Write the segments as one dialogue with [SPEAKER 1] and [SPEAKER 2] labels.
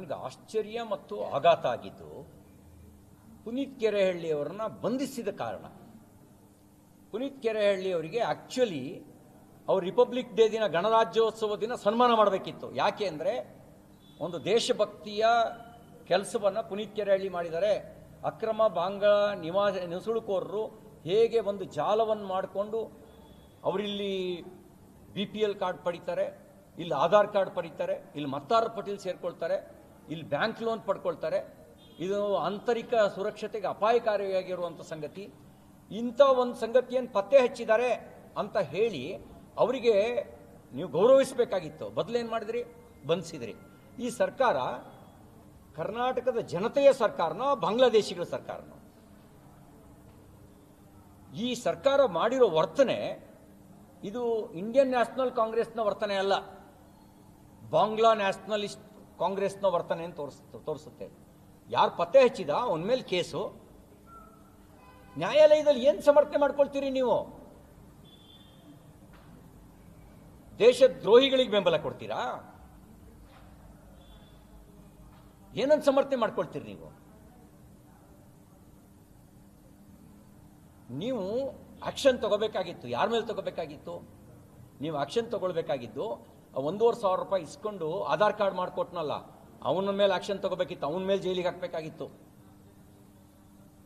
[SPEAKER 1] ನನಗೆ ಆಶ್ಚರ್ಯ ಮತ್ತು ಆಘಾತ ಆಗಿದ್ದು ಪುನೀತ್ ಕೆರೆಹಳ್ಳಿಯವರನ್ನ ಬಂಧಿಸಿದ ಕಾರಣ. ಪುನೀತ್ ಕೆರೆಹಳ್ಳಿಯವರಿಗೆ ಆ್ಯಕ್ಚುಲಿ ಅವ್ರು ರಿಪಬ್ಲಿಕ್ ಡೇ ದಿನ, ಗಣರಾಜ್ಯೋತ್ಸವ ದಿನ ಸನ್ಮಾನ ಮಾಡಬೇಕಿತ್ತು. ಯಾಕೆ ಅಂದರೆ ಒಂದು ದೇಶಭಕ್ತಿಯ ಕೆಲಸವನ್ನು ಪುನೀತ್ ಕೆರೆಹಳ್ಳಿ ಮಾಡಿದ್ದಾರೆ. ಅಕ್ರಮ ಬಾಂಗ್ಲಾ ನುಸುಳುಕೋರರು ಹೇಗೆ ಒಂದು ಜಾಲವನ್ನು ಮಾಡಿಕೊಂಡು ಅವರಿಲ್ಲಿ BPL ಕಾರ್ಡ್ ಪಡಿತಾರೆ, ಇಲ್ಲಿ ಆಧಾರ್ ಕಾರ್ಡ್ ಪಡಿತಾರೆ, ಇಲ್ಲಿ ಮತದಾರರ ಪಟ್ಟಿಯಲ್ಲಿ ಸೇರ್ಕೊಳ್ತಾರೆ, ಇಲ್ಲಿ ಬ್ಯಾಂಕ್ ಲೋನ್ ಪಡ್ಕೊಳ್ತಾರೆ. ಇದು ಆಂತರಿಕ ಸುರಕ್ಷತೆಗೆ ಅಪಾಯಕಾರಿಯಾಗಿರುವಂಥ ಸಂಗತಿ. ಇಂಥ ಒಂದು ಸಂಗತಿಯನ್ನು ಪತ್ತೆ ಹಚ್ಚಿದ್ದಾರೆ ಅಂತ ಹೇಳಿ ಅವರಿಗೆ ನೀವು ಗೌರವಿಸಬೇಕಾಗಿತ್ತು. ಬದಲೇನು ಮಾಡಿದ್ರಿ? ಬಂಧಿಸಿದ್ರಿ. ಈ ಸರ್ಕಾರ ಕರ್ನಾಟಕದ ಜನತೆಯ ಸರ್ಕಾರನೋ ಬಾಂಗ್ಲಾದೇಶಿಗಳ ಸರ್ಕಾರನೋ? ಈ ಸರ್ಕಾರ ಮಾಡಿರೋ ವರ್ತನೆ ಇದು ಇಂಡಿಯನ್ ನ್ಯಾಷನಲ್ ಕಾಂಗ್ರೆಸ್ನ ವರ್ತನೆ ಅಲ್ಲ, ಬಾಂಗ್ಲಾ ನ್ಯಾಷನಲಿಸ್ಟ್ ಕಾಂಗ್ರೆಸ್ನ ವರ್ತನೆ ಅಂತ ತೋರಿಸುತ್ತೆ. ಯಾರು ಪತ್ತೆ ಹಚ್ಚಿದ ಅವನ ಮೇಲೆ ಕೇಸು. ನ್ಯಾಯಾಲಯದಲ್ಲಿ ಏನು ಸಮರ್ಥನೆ ಮಾಡ್ಕೊಳ್ತೀರಿ ನೀವು? ದೇಶದ್ರೋಹಿಗಳಿಗೆ ಬೆಂಬಲ ಕೊಡ್ತೀರಾ? ಏನಂತ ಸಮರ್ಥನೆ ಮಾಡ್ಕೊಳ್ತೀರಿ ನೀವು? ನೀವು ಆಕ್ಷನ್ ತಗೋಬೇಕಾಗಿತ್ತು. ಯಾರ ಮೇಲೆ ತಗೋಬೇಕಾಗಿತ್ತು? ನೀವು ಆಕ್ಷನ್ ತಗೊಳ್ಬೇಕಾಗಿದ್ದು 1,500 ರೂಪಾಯಿ ಇಸ್ಕೊಂಡು ಆಧಾರ್ ಕಾರ್ಡ್ ಮಾಡಿಕೊಟ್ನಲ್ಲ ಅವನ ಮೇಲೆ ಆಕ್ಷನ್ ತಗೋಬೇಕಿತ್ತು. ಅವನ ಮೇಲೆ ಜೈಲಿಗೆ ಹಾಕಬೇಕಾಗಿತ್ತು.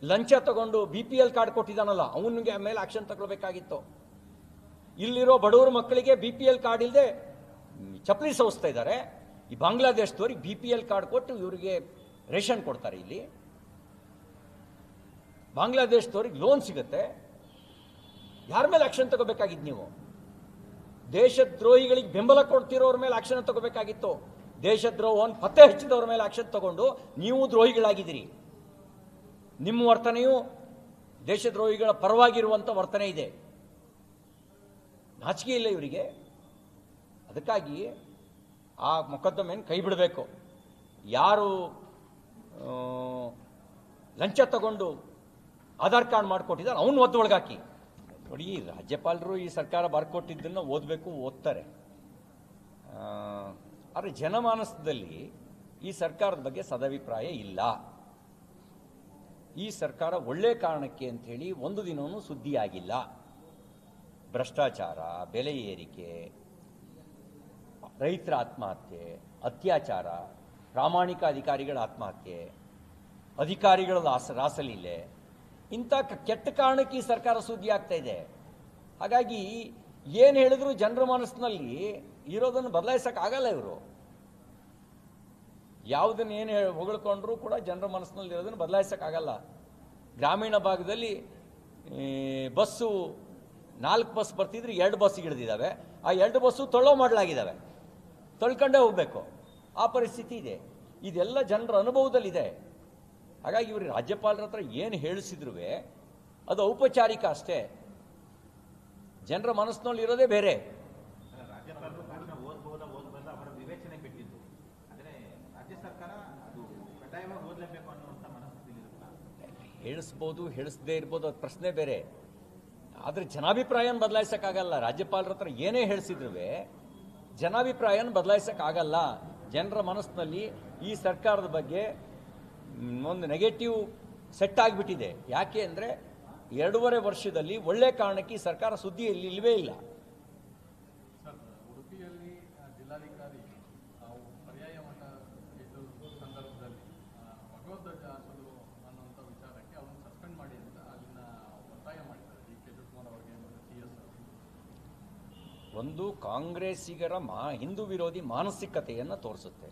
[SPEAKER 1] ಲಂಚ ತಗೊಂಡು BPL ಕಾರ್ಡ್ ಕೊಟ್ಟಿದ್ದಾನಲ್ಲ ಅವನಿಗೆ ಮೇಲೆ ಆಕ್ಷನ್ ತಗೊಳ್ಬೇಕಾಗಿತ್ತು. ಇಲ್ಲಿರೋ ಬಡವರ ಮಕ್ಕಳಿಗೆ BPL ಕಾರ್ಡ್ ಇಲ್ಲದೆ ಚಪ್ಪಲಿ ಸೋಸ್ತಾ ಇದ್ದಾರೆ. ಈ ಬಾಂಗ್ಲಾದೇಶದವ್ರಿಗೆ BPL ಕಾರ್ಡ್ ಕೊಟ್ಟು ಇವರಿಗೆ ರೇಷನ್ ಕೊಡ್ತಾರೆ. ಇಲ್ಲಿ ಬಾಂಗ್ಲಾದೇಶದವ್ರಿಗೆ ಲೋನ್ ಸಿಗುತ್ತೆ. ಯಾರ ಮೇಲೆ ಆಕ್ಷನ್ ತಗೋಬೇಕಾಗಿದ್ದು ನೀವು? ದೇಶದ್ರೋಹಿಗಳಿಗೆ ಬೆಂಬಲ ಕೊಡ್ತಿರೋರ ಮೇಲೆ ಆಕ್ಷನ್ ತಗೋಬೇಕಾಗಿತ್ತು. ದೇಶದ್ರೋಹವನ್ನು ಪತ್ತೆ ಹಚ್ಚಿದವ್ರ ಮೇಲೆ ಆಕ್ಷನ್ ತಗೊಂಡು ನೀವು ದ್ರೋಹಿಗಳಾಗಿದ್ದೀರಿ. ನಿಮ್ಮ ವರ್ತನೆಯು ದೇಶದ್ರೋಹಿಗಳ ಪರವಾಗಿರುವಂಥ ವರ್ತನೆ ಇದೆ. ನಾಚಿಕೆ ಇಲ್ಲ ಇವರಿಗೆ. ಅದಕ್ಕಾಗಿ ಆ ಮೊಕದ್ದಮೆಯನ್ನು ಕೈ ಬಿಡಬೇಕು. ಯಾರು ಲಂಚ ತಗೊಂಡು ಆಧಾರ್ ಕಾರ್ಡ್ ಮಾಡಿಕೊಟ್ಟಿದ್ದಾರೆ ಅವನು ಒದ್ದೊಳಗಾಕಿ. ನೋಡಿ, ರಾಜ್ಯಪಾಲರು ಈ ಸರ್ಕಾರ ಬರ್ಕೊಟ್ಟಿದ್ದನ್ನು ಓದಬೇಕು, ಓದ್ತಾರೆ. ಆದರೆ ಜನಮಾನಸದಲ್ಲಿ ಈ ಸರ್ಕಾರದ ಬಗ್ಗೆ ಸದಭಿಪ್ರಾಯ ಇಲ್ಲ. ಈ ಸರ್ಕಾರ ಒಳ್ಳೆ ಕಾರಣಕ್ಕೆ ಅಂಥೇಳಿ ಒಂದು ದಿನವೂ ಸುದ್ದಿಯಾಗಿಲ್ಲ. ಭ್ರಷ್ಟಾಚಾರ, ಬೆಲೆ ಏರಿಕೆ, ರೈತರ ಆತ್ಮಹತ್ಯೆ, ಅತ್ಯಾಚಾರ, ಪ್ರಾಮಾಣಿಕ ಅಧಿಕಾರಿಗಳ ಆತ್ಮಹತ್ಯೆ, ಅಧಿಕಾರಿಗಳ ರಾಸಲೀಲೆ, ಇಂಥ ಕೆಟ್ಟ ಕಾರಣಕ್ಕೆ ಈ ಸರ್ಕಾರ ಸುದ್ದಿ ಆಗ್ತಾ ಇದೆ. ಹಾಗಾಗಿ ಏನು ಹೇಳಿದ್ರು ಜನರ ಮನಸ್ಸಿನಲ್ಲಿ ಇರೋದನ್ನು ಬದಲಾಯಿಸೋಕ್ಕಾಗಲ್ಲ. ಇವರು ಯಾವುದನ್ನು ಏನು ಹೊಗಳ್ಕೊಂಡ್ರೂ ಕೂಡ ಜನರ ಮನಸ್ಸಿನಲ್ಲಿ ಇರೋದನ್ನು ಬದಲಾಯಿಸೋಕ್ಕಾಗಲ್ಲ. ಗ್ರಾಮೀಣ ಭಾಗದಲ್ಲಿ ಬಸ್ಸು 4 ಬಸ್ ಬರ್ತಿದ್ರೆ 2 ಬಸ್ಸಿಗೆ ಇಳಿದಿದ್ದಾವೆ. ಆ 2 ಬಸ್ಸು ತೊಳ್ಳೋ ಮಾಡಲಾಗಿದ್ದಾವೆ. ತೊಳ್ಕೊಂಡೇ ಹೋಗಬೇಕು, ಆ ಪರಿಸ್ಥಿತಿ ಇದೆ. ಇದೆಲ್ಲ ಜನರ ಅನುಭವದಲ್ಲಿದೆ. ಹಾಗಾಗಿ ಇವರು ರಾಜ್ಯಪಾಲರ ಹತ್ರ ಏನು ಹೇಳಿಸಿದ್ರು ಅದು ಔಪಚಾರಿಕ ಅಷ್ಟೇ. ಜನರ ಮನಸ್ಸಿನಲ್ಲಿ ಇರೋದೇ ಬೇರೆ. ಹೇಳಿಸ್ಬೋದು, ಹೇಳಿಸದೇ ಇರ್ಬೋದು, ಅದು ಪ್ರಶ್ನೆ ಬೇರೆ. ಆದರೆ ಜನಾಭಿಪ್ರಾಯನ ಬದಲಾಯಿಸೋಕ್ಕಾಗಲ್ಲ. ರಾಜ್ಯಪಾಲರ ಹತ್ರ ಏನೇ ಹೇಳಿಸಿದ್ರು ಜನಾಭಿಪ್ರಾಯನ ಬದಲಾಯಿಸೋಕ್ಕಾಗಲ್ಲ. ಜನರ ಮನಸ್ಸಿನಲ್ಲಿ ಈ ಸರ್ಕಾರದ ಬಗ್ಗೆ ಒಂದು ನೆಗೆಟಿವ್ ಸೆಟ್ ಆಗಿಬಿಟ್ಟಿದೆ. ಯಾಕೆ ಅಂದರೆ 2.5 ವರ್ಷದಲ್ಲಿ ಒಳ್ಳೆ ಕಾರಣಕ್ಕೆ ಈ ಸರ್ಕಾರ ಸುದ್ದಿಯಲ್ಲಿ ಇಲ್ಲವೇ ಇಲ್ಲ.
[SPEAKER 2] ಉಡುಪಿಯಲ್ಲಿ ಜಿಲ್ಲಾಧಿಕಾರಿ ಪರ್ಯಾಯ ಮಠ ಸಂದರ್ಭದಲ್ಲಿ ಭಗವದ್ಗೀತೆ ಹಾಸಲು ಅನ್ನುವಂಥ ವಿಚಾರಕ್ಕೆ ಅವನು ಸಸ್ಪೆಂಡ್ ಮಾಡಿ ಅಂತ ಅಲ್ಲಿನ ಒತ್ತಾಯ ಮಾಡಿದ್ದಾರೆ DK ಶಿವಕುಮಾರ್ ಅವರಿಗೆ ಮತ್ತು CS ಅವರು.
[SPEAKER 1] ಒಂದು ಕಾಂಗ್ರೆಸ್ಸಿಗರ ಹಿಂದೂ ವಿರೋಧಿ ಮಾನಸಿಕತೆಯನ್ನು ತೋರಿಸುತ್ತೆ.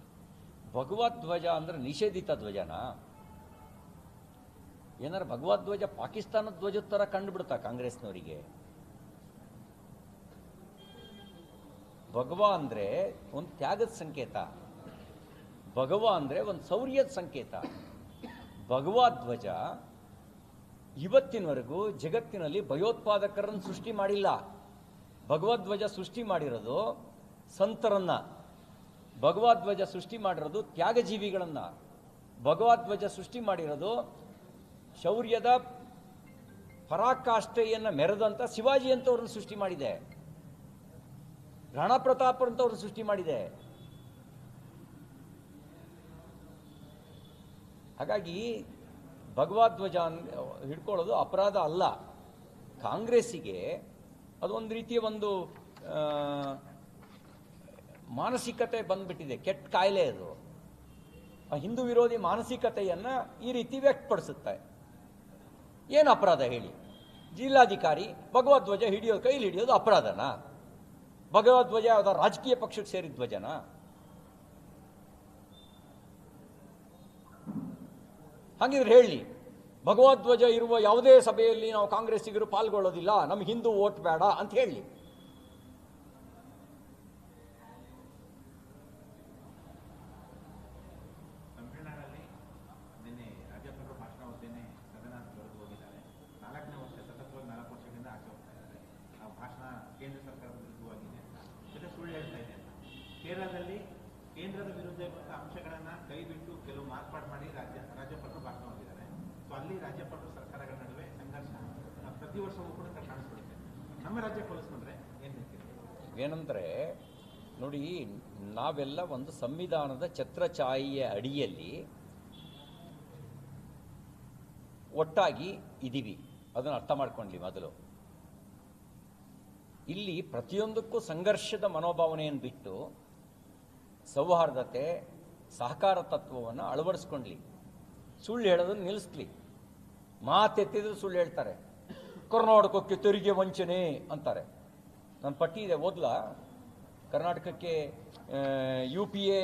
[SPEAKER 1] ಭಗವದ್ಧ್ವಜ ಅಂದರೆ ನಿಷೇಧಿತ ಧ್ವಜನ? ಏನಾರು ಭಗವದ್ಧ್ವಜ ಪಾಕಿಸ್ತಾನದ ಧ್ವಜದ ಥರ ಕಂಡುಬಿಡ್ತಾ ಕಾಂಗ್ರೆಸ್ನವರಿಗೆ? ಭಗವ ಅಂದರೆ ಒಂದು ತ್ಯಾಗದ ಸಂಕೇತ. ಭಗವ ಅಂದರೆ ಒಂದು ಶೌರ್ಯದ ಸಂಕೇತ. ಭಗವದ್ಧ್ವಜ ಇವತ್ತಿನವರೆಗೂ ಜಗತ್ತಿನಲ್ಲಿ ಭಯೋತ್ಪಾದಕರನ್ನು ಸೃಷ್ಟಿ ಮಾಡಿಲ್ಲ. ಭಗವದ್ಧ್ವಜ ಸೃಷ್ಟಿ ಮಾಡಿರೋದು ಸಂತರನ್ನ, ಭಗವದ್ಧ್ವಜ ಸೃಷ್ಟಿ ಮಾಡಿರೋದು ತ್ಯಾಗಜೀವಿಗಳನ್ನು, ಭಗವದ್ಧ್ವಜ ಸೃಷ್ಟಿ ಮಾಡಿರೋದು ಶೌರ್ಯದ ಪರಾಕಾಷ್ಠೆಯನ್ನು ಮೆರೆದಂಥ ಶಿವಾಜಿ ಅಂತವ್ರನ್ನ ಸೃಷ್ಟಿ ಮಾಡಿದೆ, ರಾಣಾ ಪ್ರತಾಪ್ ಅಂತವ್ರನ್ನ ಸೃಷ್ಟಿ ಮಾಡಿದೆ. ಹಾಗಾಗಿ ಭಗವಧ್ವಜ ಹಿಡ್ಕೊಳ್ಳೋದು ಅಪರಾಧ ಅಲ್ಲ. ಕಾಂಗ್ರೆಸ್ಸಿಗೆ ಅದೊಂದು ರೀತಿಯ ಒಂದು ಮಾನಸಿಕತೆ ಬಂದ್ಬಿಟ್ಟಿದೆ, ಕೆಟ್ಟ ಕಾಯಿಲೆ ಅದು. ಆ ಹಿಂದೂ ವಿರೋಧಿ ಮಾನಸಿಕತೆಯನ್ನು ಈ ರೀತಿ ವ್ಯಕ್ತಪಡಿಸುತ್ತೆ. ಏನು ಅಪರಾಧ ಹೇಳಿ? ಜಿಲ್ಲಾಧಿಕಾರಿ ಭಗವಧ್ವಜ ಹಿಡಿಯೋದು, ಕೈಲಿ ಹಿಡಿಯೋದು ಅಪರಾಧನಾ? ಭಗವಧ್ವಜ ಯಾವುದೋ ರಾಜಕೀಯ ಪಕ್ಷಕ್ಕೆ ಸೇರಿದ ಧ್ವಜನಾ? ಹಾಗಿದ್ರೆ ಹೇಳಿ, ಭಗವಧ್ವಜ ಇರುವ ಯಾವುದೇ ಸಭೆಯಲ್ಲಿ ನಾವು ಕಾಂಗ್ರೆಸ್ಸಿಗರು ಪಾಲ್ಗೊಳ್ಳೋದಿಲ್ಲ, ನಮ್ಗೆ ಹಿಂದೂ ವೋಟ್ ಬೇಡ ಅಂತ ಹೇಳಿ.
[SPEAKER 3] ತಮಿಳುನಾಡಲ್ಲಿ ನಿನ್ನೆ ರಾಜ್ಯಪಾಲರು ಭಾಷಣ ಓದ್ದೇನೆ ಸದನದವರೆಗೂ ಹೋಗಿದ್ದಾರೆ. 4ನೇ ವರ್ಷ ಸತತವಾಗಿ 4 ವರ್ಷದಿಂದ ಆಚೆ ಹೋಗ್ತಾ ಇದ್ದಾರೆ. ಆ ಭಾಷಣ ಕೇಂದ್ರ ಸರ್ಕಾರದ ವಿರುದ್ಧವಾಗಿದೆ, ಜೊತೆ ಸುಳ್ಳು ಹೇಳ್ತಾ ಇದೆ ಅಂತ. ಕೇರಳದಲ್ಲಿ ಕೇಂದ್ರದ ವಿರುದ್ಧ ಇರುವಂತಹ ಅಂಶಗಳನ್ನ ಕೈ ಬಿಟ್ಟು ಕೆಲವು ಮಾರ್ಪಾಡು ಮಾಡಿ ರಾಜ್ಯಪಾಲರು ಭಾಷಣ ಓದಿದ್ದಾರೆ. ಸೊ ಅಲ್ಲಿ ರಾಜ್ಯಪಾಲರು ಸರ್ಕಾರಗಳ ನಡುವೆ ಸಂಘರ್ಷ ಪ್ರತಿ ವರ್ಷವೂ ಕೂಡ ಕಾಣಿಸ್ಬಿಡುತ್ತೆ. ನಮ್ಮ ರಾಜ್ಯ ಹೋಲಿಸ್ಕೊಂಡ್ರೆ ಏನ್ ಹೇಳ್ತೀರಿ?
[SPEAKER 1] ಏನಂದ್ರೆ ನೋಡಿ, ನಾವೆಲ್ಲ ಒಂದು ಸಂವಿಧಾನದ ಛತ್ರಛಾಯೆಯ ಅಡಿಯಲ್ಲಿ ಒಟ್ಟಾಗಿ ಇದ್ದೀವಿ, ಅದನ್ನು ಅರ್ಥ ಮಾಡ್ಕೊಂಡ್ಲಿ ಮೊದಲು. ಇಲ್ಲಿ ಪ್ರತಿಯೊಂದಕ್ಕೂ ಸಂಘರ್ಷದ ಮನೋಭಾವನೆಯನ್ನು ಬಿಟ್ಟು ಸೌಹಾರ್ದತೆ, ಸಹಕಾರ ತತ್ವವನ್ನು ಅಳವಡಿಸ್ಕೊಂಡ್ಲಿ. ಸುಳ್ಳು ಹೇಳೋದನ್ನು ನಿಲ್ಲಿಸ್ಲಿ. ಮಾತೆತ್ತಿದ್ರು ಸುಳ್ಳು ಹೇಳ್ತಾರೆ. ಕರ್ನಾಟಕಕ್ಕೆ ತೆರಿಗೆ ವಂಚನೆ ಅಂತಾರೆ. ನನ್ನ ಪಟ್ಟಿ ಇದೆ, ಓದ್ಲಾ? ಕರ್ನಾಟಕಕ್ಕೆ UPA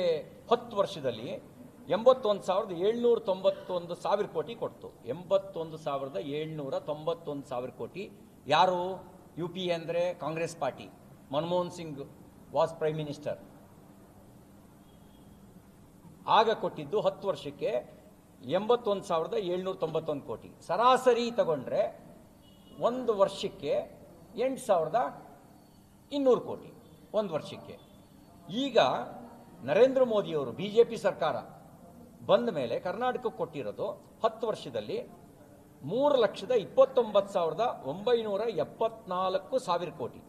[SPEAKER 1] 10 ವರ್ಷದಲ್ಲಿ 81,791 ಕೋಟಿ ಕೊಡ್ತು. 81,791 ಕೋಟಿ. ಯಾರು? UPA ಅಂದರೆ Congress party. Manmohan Singh was prime minister. ಆಗ ಕೊಟ್ಟಿದ್ದು 10 ವರ್ಷಕ್ಕೆ 81,791 ಕೋಟಿ. ಸರಾಸರಿ ತಗೊಂಡ್ರೆ ಒಂದು ವರ್ಷಕ್ಕೆ 8,200 ಕೋಟಿ ಒಂದು ವರ್ಷಕ್ಕೆ. ಈಗ ನರೇಂದ್ರ ಮೋದಿಯವರು BJP ಸರ್ಕಾರ ಬಂದ ಮೇಲೆ ಕರ್ನಾಟಕಕ್ಕೆ ಕೊಟ್ಟಿರೋದು 10 ವರ್ಷದಲ್ಲಿ 3,29,974 ಕೋಟಿ.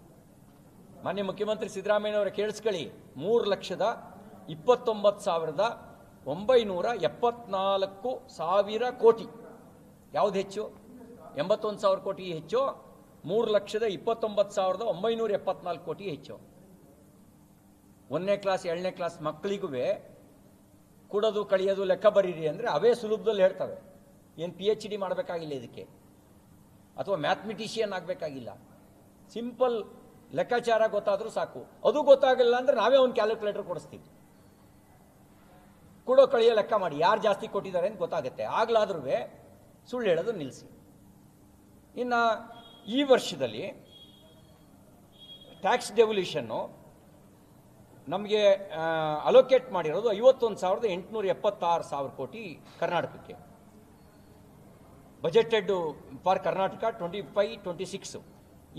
[SPEAKER 1] ಮಾನ್ಯ ಮುಖ್ಯಮಂತ್ರಿ ಸಿದ್ದರಾಮಯ್ಯನವರ ಕೇಳಿಸ್ಕೊಳ್ಳಿ, 3,29,974 ಕೋಟಿ. ಯಾವ್ದು ಹೆಚ್ಚು? 81,000 ಕೋಟಿ ಹೆಚ್ಚು, 3,29,974 ಕೋಟಿ ಹೆಚ್ಚು. 1ನೇ ಕ್ಲಾಸ್ 2ನೇ ಕ್ಲಾಸ್ ಮಕ್ಕಳಿಗೂ ಕೊಡೋದು ಕಳಿಯೋದು ಲೆಕ್ಕ ಬರೀರಿ ಅಂದರೆ ಅವೇ ಸುಲಭದಲ್ಲಿ ಹೇಳ್ತವೆ. ಏನು PhD ಮಾಡಬೇಕಾಗಿಲ್ಲ ಇದಕ್ಕೆ, ಅಥವಾ ಮ್ಯಾಥಮೆಟಿಷಿಯನ್ ಆಗಬೇಕಾಗಿಲ್ಲ. ಸಿಂಪಲ್ ಲೆಕ್ಕಾಚಾರ ಗೊತ್ತಾದರೂ ಸಾಕು. ಅದು ಗೊತ್ತಾಗಲಿಲ್ಲ ಅಂದರೆ ನಾವೇ ಒಂದು ಕ್ಯಾಲ್ಕುಲೇಟರ್ ಕೊಡಿಸ್ತೀವಿ. ಕೊಡೋ ಕಳಿಯೋ ಲೆಕ್ಕ ಮಾಡಿ, ಯಾರು ಜಾಸ್ತಿ ಕೊಟ್ಟಿದ್ದಾರೆ ಅಂತ ಗೊತ್ತಾಗುತ್ತೆ. ಆಗಲಾದ್ರೂ ಸುಳ್ಳು ಹೇಳೋದು ನಿಲ್ಲಿಸಿ. ಇನ್ನು ಈ ವರ್ಷದಲ್ಲಿ ಟ್ಯಾಕ್ಸ್ ಡೆವಲ್ಯೂಷನ್ನು ನಮಗೆ ಅಲೋಕೇಟ್ ಮಾಡಿರೋದು 51,876 ಕೋಟಿ ಕರ್ನಾಟಕಕ್ಕೆ. ಬಜೆಟೆಡ್ ಫಾರ್ ಕರ್ನಾಟಕ 25-26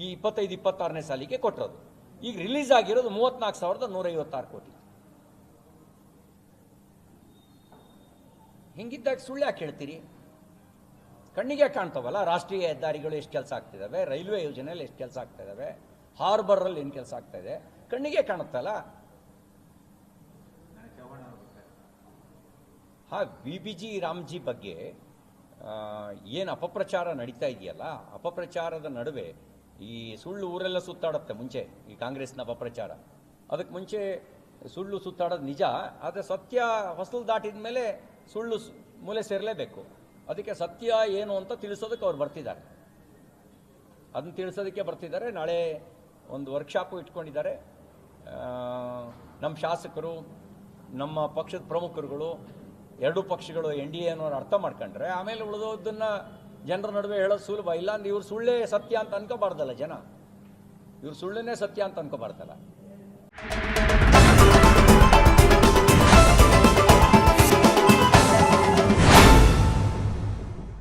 [SPEAKER 1] ಈ 25-26ನೇ ಸಾಲಿಗೆ ಕೊಟ್ಟಿರೋದು. ಈಗ ರಿಲೀಸ್ ಆಗಿರೋದು 34,156 ಕೋಟಿ. ಹಿಂಗಿದ್ದಾಗ ಸುಳ್ಳು ಯಾಕೆ ಹೇಳ್ತೀರಿ? ಕಣ್ಣಿಗೆ ಕಾಣ್ತಾವಲ್ಲ, ರಾಷ್ಟ್ರೀಯ ಹೆದ್ದಾರಿಗಳು ಎಷ್ಟು ಕೆಲಸ ಆಗ್ತಿದ್ದಾವೆ, ರೈಲ್ವೆ ಯೋಜನೆಯಲ್ಲಿ ಎಷ್ಟು ಕೆಲಸ ಆಗ್ತಾ ಇದ್ದಾವೆ, ಹಾರ್ಬರಲ್ಲಿ ಏನು ಕೆಲಸ ಆಗ್ತಾ ಇದೆ, ಕಣ್ಣಿಗೆ ಕಾಣುತ್ತಲ್ಲ. BBG ರಾಮ್ಜಿ ಬಗ್ಗೆ ಏನು ಅಪಪ್ರಚಾರ ನಡೀತಾ ಇದೆಯಲ್ಲ, ಅಪಪ್ರಚಾರದ ನಡುವೆ ಈ ಸುಳ್ಳು ಊರೆಲ್ಲ ಸುತ್ತಾಡುತ್ತೆ. ಮುಂಚೆ ಈ ಕಾಂಗ್ರೆಸ್ನ ಅಪಪ್ರಚಾರ, ಅದಕ್ಕೆ ಮುಂಚೆ ಸುಳ್ಳು ಸುತ್ತಾಡೋದು ನಿಜ, ಆದರೆ ಸತ್ಯ ಹೊಸಲು ದಾಟಿದ ಮೇಲೆ ಸುಳ್ಳು ಮೂಲೆ ಸೇರಲೇಬೇಕು. ಅದಕ್ಕೆ ಸತ್ಯ ಏನು ಅಂತ ತಿಳಿಸೋದಕ್ಕೆ ಅವ್ರು ಬರ್ತಿದ್ದಾರೆ, ಅದನ್ನು ತಿಳಿಸೋದಕ್ಕೆ ಬರ್ತಿದ್ದಾರೆ. ನಾಳೆ ಒಂದು ವರ್ಕ್ಶಾಪು ಇಟ್ಕೊಂಡಿದ್ದಾರೆ. ನಮ್ಮ ಶಾಸಕರು, ನಮ್ಮ ಪಕ್ಷದ ಪ್ರಮುಖರುಗಳು, ಎರಡೂ ಪಕ್ಷಗಳು NDA ಅನ್ನೋರು ಅರ್ಥ ಮಾಡ್ಕೊಂಡ್ರೆ ಆಮೇಲೆ ಉಳಿದೋದನ್ನು ಜನರ ನಡುವೆ ಹೇಳೋದು ಸುಲಭ. ಇಲ್ಲಾಂದ್ರೆ ಇವ್ರು ಸುಳ್ಳೇ ಸತ್ಯ ಅಂತ ಅನ್ಕೋಬಾರ್ದಲ್ಲ ಜನ, ಇವ್ರು ಸುಳ್ಳನ್ನೇ ಸತ್ಯ ಅಂತ ಅನ್ಕೋಬಾರ್ದಲ್ಲ.